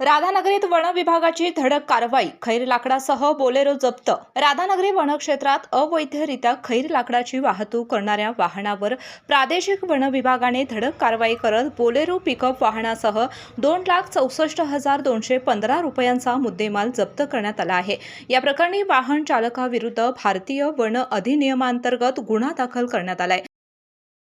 राधानगरीत one विभागाची धडक कारवाई, खैर लाकडासह बोलेरो जप्त। राधानगरी वनक्षेत्रात अवैधरित्या खैर लाकडाची वाहतूक करणाऱ्या वाहनावर प्रादेशिक वन विभागाने धडक कारवाई करत बोलेरो पिकअप वाहनासह 2,64,215 रुपयांचा मुद्देमाल जप्त करण्यात आला आहे। या प्रकरणी वाहन चालकाविरुद्ध भारतीय वन अधिनियमांतर्गत गुन्हा दाखल करण्यात आलाय।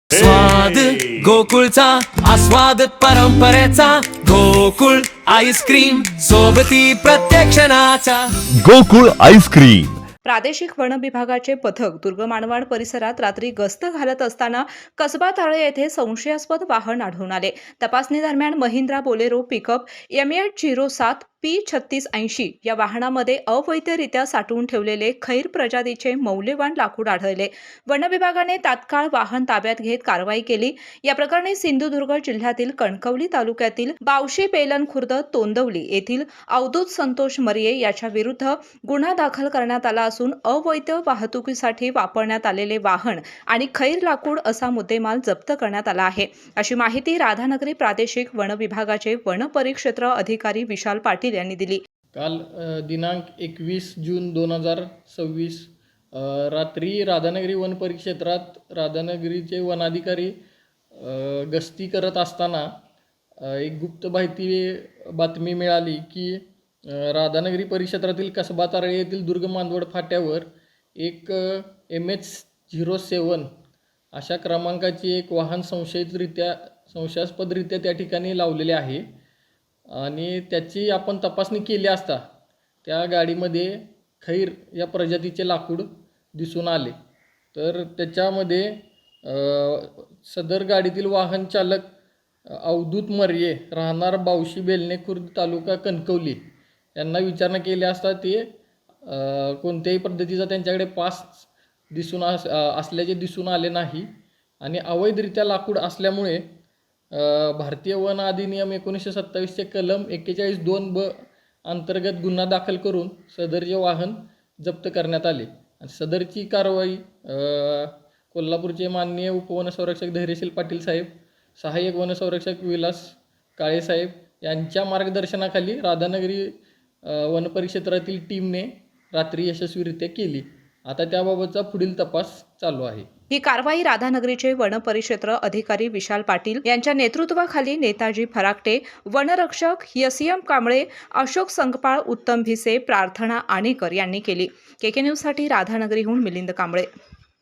स्वाद गोकुळचा आस्वाद परंपरेचा गोकुळ आईस्क्रीम सोबती प्रत्येक क्षणाचा गोकुळ आईस्क्रीम। प्रादेशिक वन विभागाचे पथक दुर्ग मानवाड परिसरात रात्री गस्त घालत असताना कसबा ताळे येथे संशयास्पद वाहन आढळून आले। तपासणी दरम्यान Mahindra Bolero pickup MH07 P3680 या वाहनामध्ये अवैधरित्या साठवून ठेवलेले खैर प्रजातीचे मौल्यवान लाकूड आढळले। वन विभागाने तात्काळ वाहन ताब्यात घेत कारवाई केली। या प्रकरणी सिंधुदुर्ग जिल्ह्यातील कणकवली तालुक्यातील बावशी पेलन खुर्द तोंदवली येथील अवधूत संतोष मरिये याच्या विरुद्ध गुन्हा दाखल करण्यात आला असून अवैध वाहतुकीसाठी वापरण्यात आलेले वाहन आणि खैर लाकूड असा मुद्देमाल जप्त करण्यात आला आहे, अशी माहिती राधानगरी प्रादेशिक वन विभागाचे वन परिक्षेत्र अधिकारी विशाल पाटील यांनी दिली। काल दिनांक 21 जून 2026 रात्री राधानगरी वन परिक्षेत्रात राधानगरीचे वनाधिकारी गस्ती करत असताना एक गुप्त बातमी मिळाली की राधानगरी परिक्षेत्रातील कसबा तारळे येथील दुर्ग मानवड फाट्यावर एक MH07 अशा क्रमांकाची एक वाहन संशयास्पदरित्या त्या ठिकाणी लावलेले आहे आणि त्याची आपण तपासणी केली असता त्या गाडीमध्ये खैर या प्रजातीचे लाकूड दिसून आले। तर त्याच्यामध्ये सदर गाडीतील वाहन चालक अवधूत मर्ये राहणार बावशी बेलणे खुर्द तालुका कणकवली यांना विचारणा केली असता ते कोणत्याही पद्धतीचा त्यांच्याकडे पास असल्याचे दिसून आले नाही आणि अवैधरित्या लाकूड असल्यामुळे भारतीय वन अधिनियम 1927 कलम 41(2)(ब) अंतर्गत गुन्हा दाखल करून सदरचे वाहन जप्त करण्यात आले आणि सदरची कारवाई कोल्हापूरचे माननीय उपवनसंरक्षक धैर्यशील पाटील साहेब, सहाय्यक वनसंरक्षक विलास काळे साहेब यांच्या मार्गदर्शनाखाली राधानगरी वन परिक्षेत्रातील टीमने रात्री यशस्वीरित्या केली। आता त्याबाबतचा पुढील तपास चालू आहे। ही कारवाई राधानगरीचे वन परिक्षेत्र अधिकारी विशाल पाटील यांच्या नेतृत्वाखाली नेताजी फराकटे, वनरक्षक SM कांबळे, अशोक संकपाळ, उत्तम भिसे, प्रार्थना आणेकर यांनी केली। KK न्यूज साठी राधानगरीहून मिलिंद कांबळे।